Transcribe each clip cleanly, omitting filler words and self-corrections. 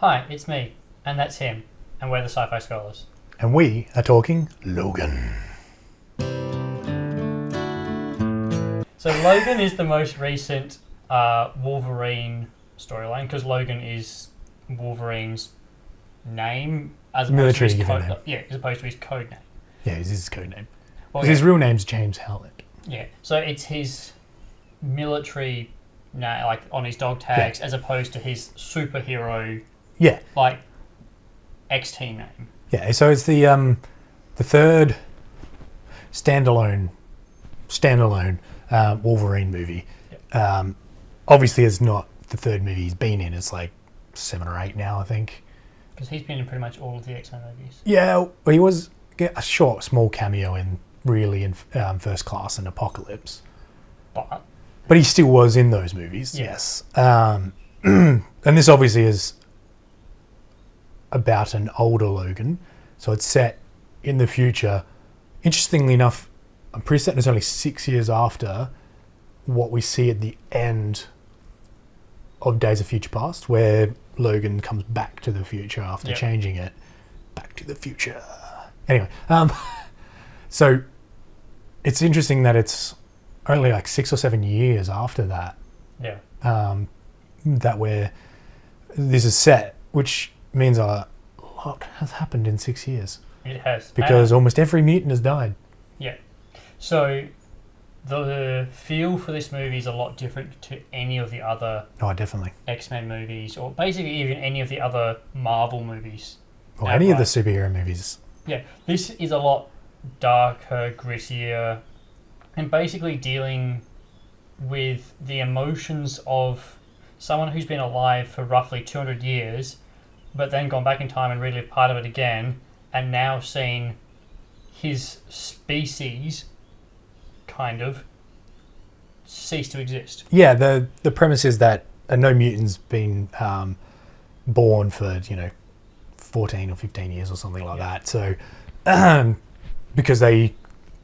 Hi, it's me, and that's him, and we're the Sci-Fi Scholars. And we are talking Logan. So Logan is the most recent Wolverine storyline, because Logan is Wolverine's name as opposed Military to his given name. as opposed to his code name. Yeah, it's his code name. Well, His real name's James Howlett. Yeah, so it's his military name, like on his dog tags, as opposed to his superhero, Yeah, like X-Team name. yeah. So it's the third standalone Wolverine movie. Yep. Obviously, it's not the third movie he's been in. It's like 7 or 8 now, I think. Because he's been in pretty much all of the X-Men movies. Yeah, well, he was a small cameo in First Class and Apocalypse. But he still was in those movies, yes. And this obviously is about an older Logan. So it's set in the future. Interestingly enough, I'm pretty certain it's only 6 years after what we see at the end of Days of Future Past, where Logan comes back to the future after changing it. Back to the future. Anyway, so it's interesting that it's only like 6 or 7 years after that. Yeah. That where this is set, which means a lot has happened in 6 years. It has. Because almost every mutant has died. Yeah. So the feel for this movie is a lot different to any of the other Definitely. X-Men movies, or basically even any of the other Marvel movies. Or any of the superhero movies. Yeah. This is a lot darker, grittier, and basically dealing with the emotions of someone who's been alive for roughly 200 years, but then gone back in time and relived part of it again, and now seen his species kind of cease to exist. Yeah, the premise is that no mutant's been born for 14 or 15 years or something like that. So because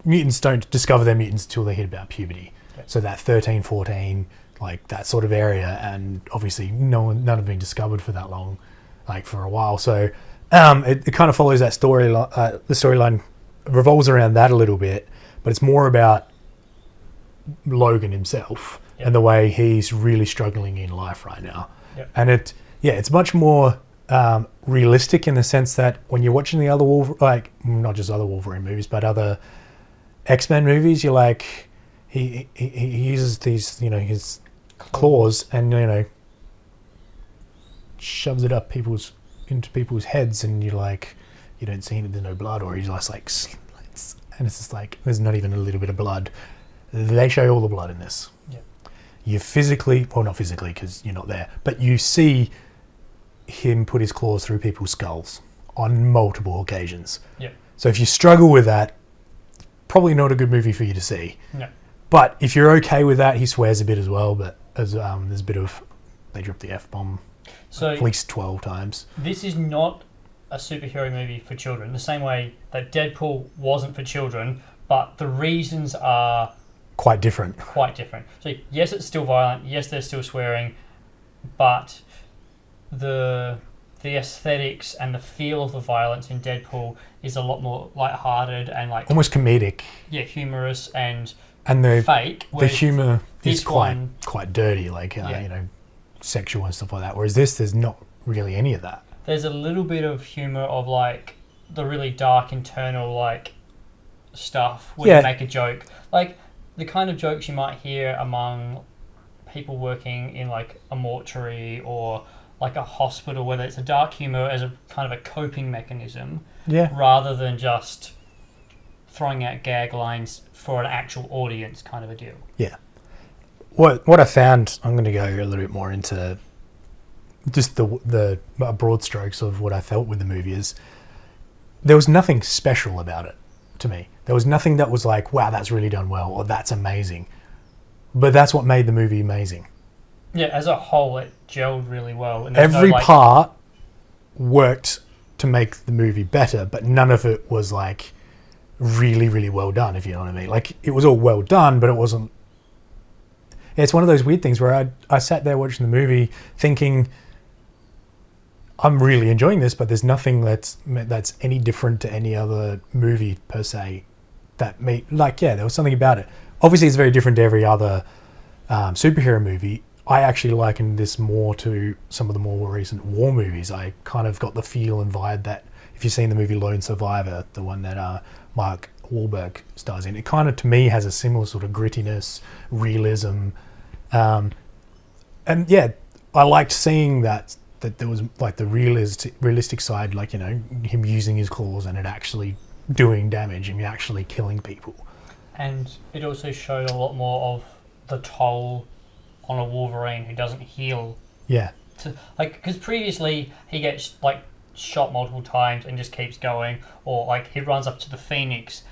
mutants don't discover their mutants until they hit about puberty. Yep. So that 13, 14, like that sort of area, and obviously none have been discovered for that long, like for a while. So it kind of follows that storyline. The storyline revolves around that a little bit, but it's more about Logan himself and the way he's really struggling in life right now. Yep. And it's much more realistic in the sense that when you're watching the other not just other Wolverine movies, but other X-Men movies, you're like, he uses these, his claws and, shoves it up into people's heads, and you're like, you don't see there's no blood, or he's just like slits, and it's just like, there's not even a little bit of blood. They show all the blood in this. Yeah. You not physically because you're not there, but you see him put his claws through people's skulls on multiple occasions. Yeah. So if you struggle with that, probably not a good movie for you to see. No. But if you're okay with that, he swears a bit as well, but there's a bit of, they drop the F-bomb at least 12 times. This is not a superhero movie for children, the same way that Deadpool wasn't for children, but the reasons are quite different. So yes, it's still violent, yes, there's still swearing, but the aesthetics and the feel of the violence in Deadpool is a lot more light-hearted and like almost comedic. Yeah, humorous and the fake. The humor is quite dirty, like sexual and stuff like that. Whereas there's not really any of that. There's a little bit of humor of like the really dark internal like stuff when you make a joke, like the kind of jokes you might hear among people working in like a mortuary or like a hospital, whether it's a dark humor as a kind of a coping mechanism, rather than just throwing out gag lines for an actual audience kind of a deal. Yeah. What I found, I'm going to go a little bit more into just the broad strokes of what I felt with the movie, is there was nothing special about it to me. There was nothing that was like, wow, that's really done well, or that's amazing. But that's what made the movie amazing. Yeah, as a whole, it gelled really well. And every part worked to make the movie better, but none of it was like really, really well done, if you know what I mean. Like, it was all well done, but it wasn't... It's one of those weird things where I sat there watching the movie thinking, I'm really enjoying this, but there's nothing that's any different to any other movie per se. There was something about it. Obviously, it's very different to every other superhero movie. I actually liken this more to some of the more recent war movies. I kind of got the feel and vibe that if you've seen the movie Lone Survivor, the one that Mark Wahlberg stars in, it kind of to me has a similar sort of grittiness, realism, and yeah, I liked seeing that there was like the realistic side, like, you know, him using his claws and it actually doing damage and actually killing people. And it also showed a lot more of the toll on a Wolverine who doesn't heal. Yeah. Because previously he gets like shot multiple times and just keeps going, or like he runs up to the Phoenix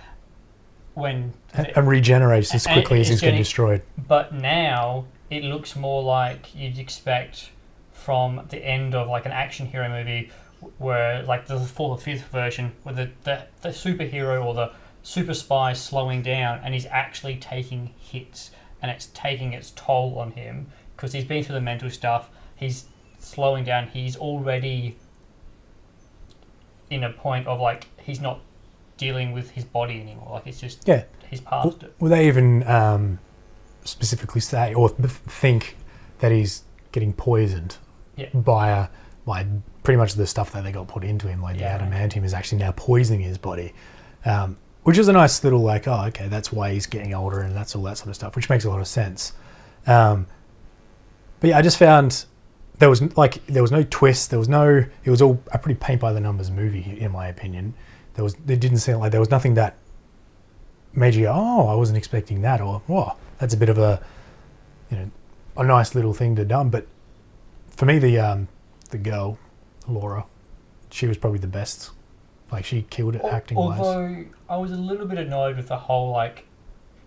and regenerates as quickly as he's getting destroyed. But now it looks more like you'd expect from the end of like an action hero movie, where like the fourth or fifth version, where the superhero or the super spy is slowing down and he's actually taking hits and it's taking its toll on him because he's been through the mental stuff. He's slowing down. He's already in a point of like he's not dealing with his body anymore. Like it's just he's past it. Will they even specifically say or think that he's getting poisoned by pretty much the stuff that they got put into him? Like the adamantium is actually now poisoning his body, which is a nice little like, oh, okay, that's why he's getting older and that's all that sort of stuff, which makes a lot of sense. But yeah, I just found there was no twist. It was all a pretty paint by the numbers movie, in my opinion. It didn't seem like there was nothing that made you go, oh, I wasn't expecting that, or whoa, that's a bit of a nice little thing to done. But for me, the girl, Laura, she was probably the best. Like, she killed it acting-wise. Although I was a little bit annoyed with the whole, like,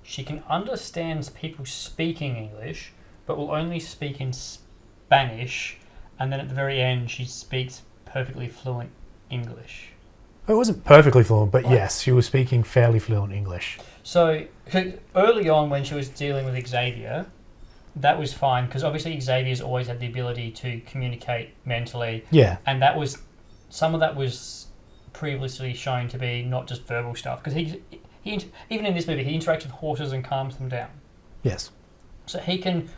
she can understand people speaking English, but will only speak in Spanish, and then at the very end she speaks perfectly fluent English. It wasn't perfectly fluent, but yes, she was speaking fairly fluent English. So, early on when she was dealing with Xavier, that was fine, because obviously Xavier's always had the ability to communicate mentally. Yeah. And some of that was previously shown to be not just verbal stuff, because he even in this movie he interacts with horses and calms them down. Yes. So he can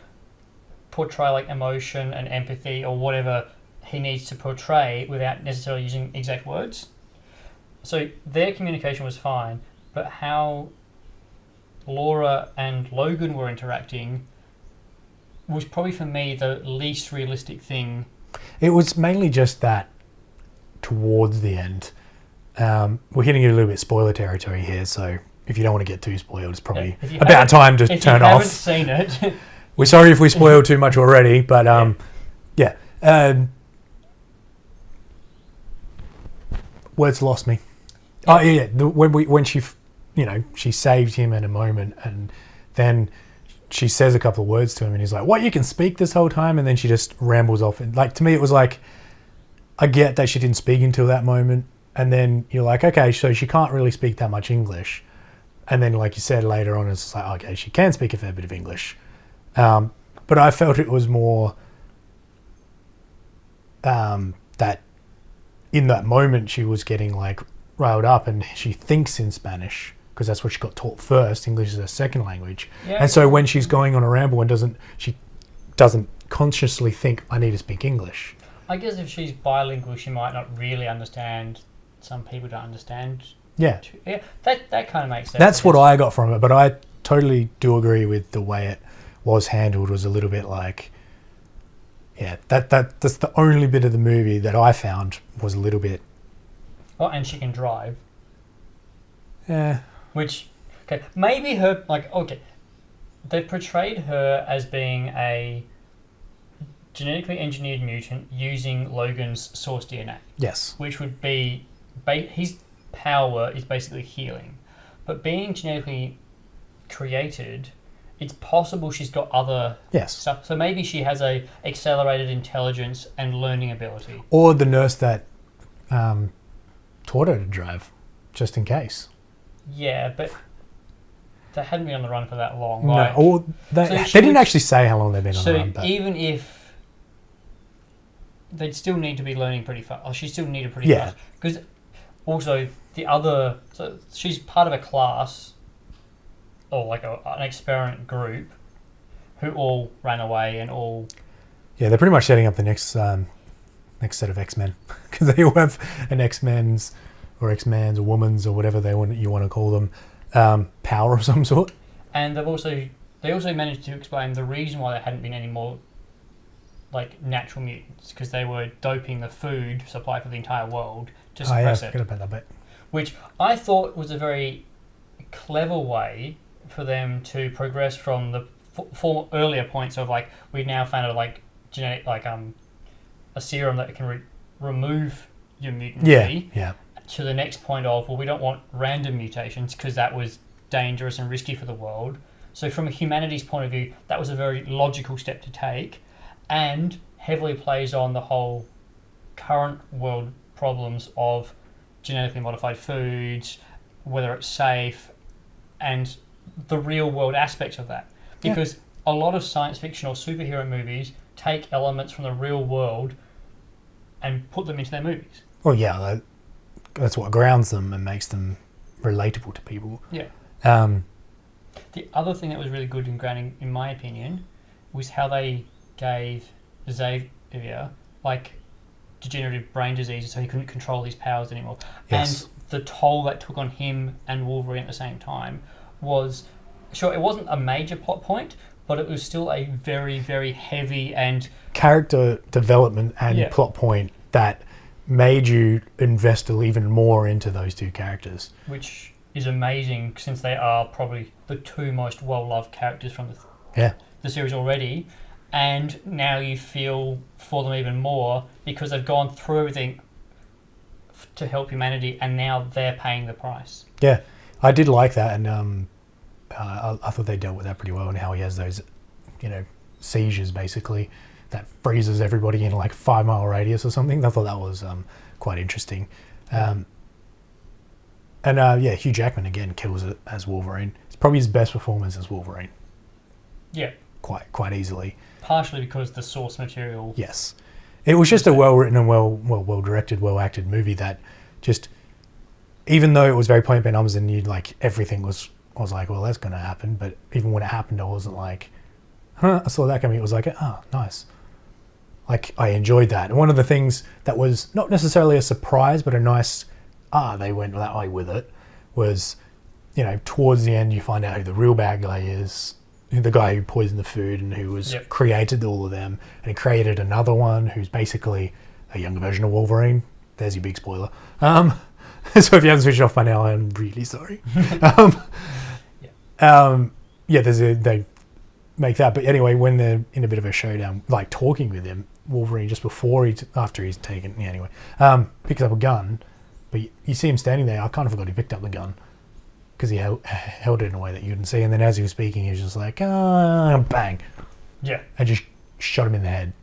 portray like emotion and empathy or whatever he needs to portray without necessarily using exact words. So their communication was fine, but how Laura and Logan were interacting was probably for me the least realistic thing. It was mainly just that towards the end. We're hitting a little bit spoiler territory here, so if you don't want to get too spoiled, it's probably about time to turn off. If you haven't seen it... We're sorry if we spoiled too much already, but words lost me. Oh yeah, when she, she saved him in a moment, and then she says a couple of words to him, and he's like, "What? You can speak this whole time?" And then she just rambles off. And like, to me, it was like, I get that she didn't speak until that moment, and then you're like, okay, so she can't really speak that much English. And then, like you said later on, it's like, okay, she can speak a fair bit of English. But I felt it was more that in that moment she was getting like riled up, and she thinks in Spanish because that's what she got taught first. English is her second language, and so when she's going on a ramble and she doesn't consciously think, I need to speak English. I guess if she's bilingual, she might not really understand. Some people don't understand. Yeah, that kind of makes sense. That's what I got from it, but I totally do agree with the way it was handled. Was a little bit like, that's the only bit of the movie that I found was a little bit. Oh, and she can drive. Yeah. Which, okay, maybe her, like, okay, they've portrayed her as being a genetically engineered mutant using Logan's source DNA. Yes. Which would be, his power is basically healing. But being genetically created, it's possible she's got other stuff. So maybe she has a accelerated intelligence and learning ability. Or the nurse that taught her to drive, just in case. Yeah, but they hadn't been on the run for that long. No, they didn't actually say how long they've been on the run. So even if they'd still need to be learning pretty fast. Or she still needed pretty Yeah. fast. Because also so she's part of a class or like an experiment group who all ran away and all. Yeah, they're pretty much setting up the next set of X-Men because they all have an X-Men's or X-Man's or Woman's or whatever you want to call them power of some sort. And they also managed to explain the reason why there hadn't been any more like natural mutants because they were doping the food supply for the entire world to suppress it. I forgot about that bit. Which I thought was a very clever way for them to progress from the earlier points of like we now found like genetic like a serum that can remove your mutancy. Yeah. To the next point of well we don't want random mutations because that was dangerous and risky for the world. So from a humanity's point of view, that was a very logical step to take and heavily plays on the whole current world problems of genetically modified foods, whether it's safe, and the real world aspects of that. Because a lot of science fiction or superhero movies take elements from the real world and put them into their movies. Well, yeah, that's what grounds them and makes them relatable to people. Yeah. The other thing that was really good in grounding, in my opinion, was how they gave Xavier like degenerative brain disease, so he couldn't control his powers anymore. Yes. And the toll that took on him and Wolverine at the same time was, sure, it wasn't a major plot point, but it was still a very, very heavy and character development and plot point that made you invest even more into those two characters. Which is amazing since they are probably the two most well-loved characters from the series already. And now you feel for them even more because they've gone through everything to help humanity and now they're paying the price. Yeah, I did like that, and I thought they dealt with that pretty well, and how he has those, seizures basically that freezes everybody in like 5 mile radius or something. I thought that was quite interesting. Hugh Jackman again kills it as Wolverine. It's probably his best performance as Wolverine. Yeah. Quite easily. Partially because the source material. Yes. It was just a well-written and well-directed, well-acted movie that just, even though it was very point by numbers and you like everything was like, well, that's going to happen. But even when it happened, I wasn't like, I saw that coming. It was like, oh, nice. Like, I enjoyed that. And one of the things that was not necessarily a surprise, but a nice, they went that way with it, was, towards the end you find out who the real bad guy is, the guy who poisoned the food and who was created all of them, and he created another one who's basically a younger version of Wolverine. There's your big spoiler. So if you haven't switched off by now, I'm really sorry. They make that. But anyway, when they're in a bit of a showdown, like talking with him, Wolverine just after he's taken, picks up a gun, but you see him standing there. I kind of forgot he picked up the gun because he held it in a way that you couldn't see. And then as he was speaking, he was just like, bang. Yeah. And just shot him in the head.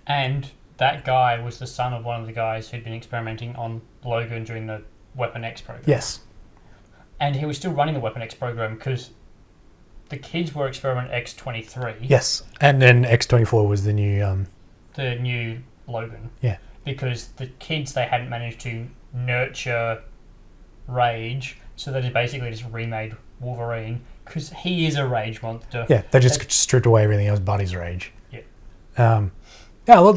And that guy was the son of one of the guys who'd been experimenting on Logan during the Weapon X program. Yes. And he was still running the Weapon X program because the kids were Experiment X-23. Yes. And then X-24 was the new... the new Logan. Yeah. Because the kids, they hadn't managed to nurture rage, so they basically just remade Wolverine because he is a rage monster. Yeah, they just stripped away everything else but his rage. Yeah. I thought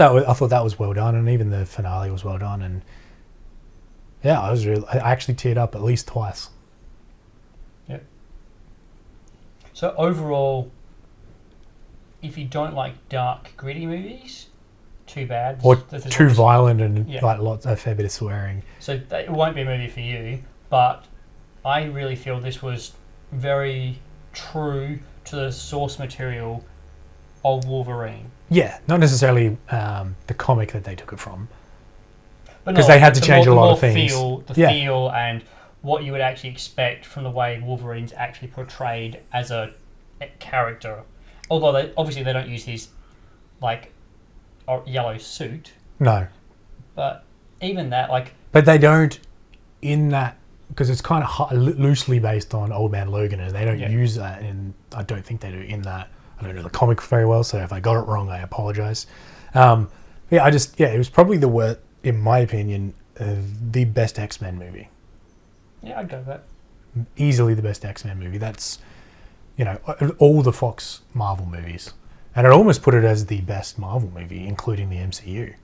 that was well done, and even the finale was well done, and I actually teared up at least twice. Yeah. So overall, if you don't like dark, gritty movies, too bad. Or too violent and like a fair bit of swearing. So it won't be a movie for you, but I really feel this was very true to the source material of Wolverine. Yeah, not necessarily the comic that they took it from. Because they had to change a lot of things. Feel and what you would actually expect from the way Wolverine's actually portrayed as a character. Although they don't use his like yellow suit. No. But even that, like... But they don't, in that... Because it's kind of loosely based on Old Man Logan, and they don't use that in... I don't think they do in that. I don't know the comic very well, so if I got it wrong, I apologise. Yeah, it was probably the worst, in my opinion, the best X-Men movie. Yeah, I'd go with that. Easily the best X-Men movie. That's, all the Fox Marvel movies. And I'd almost put it as the best Marvel movie, including the MCU.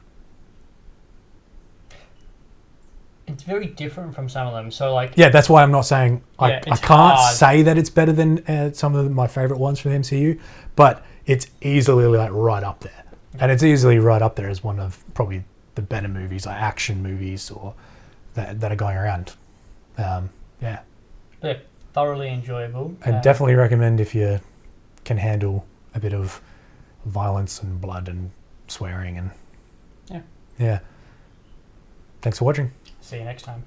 It's very different from some of them. So, like... Yeah, that's why I'm not saying... I can't hard. say that it's better than some of my favourite ones from the MCU, but it's easily, like, right up there. And it's easily right up there as one of probably the better movies, like action movies or that are going around. Yeah. Yeah, thoroughly enjoyable. And definitely recommend if you can handle a bit of violence and blood and swearing and... Yeah. Yeah. Thanks for watching. See you next time.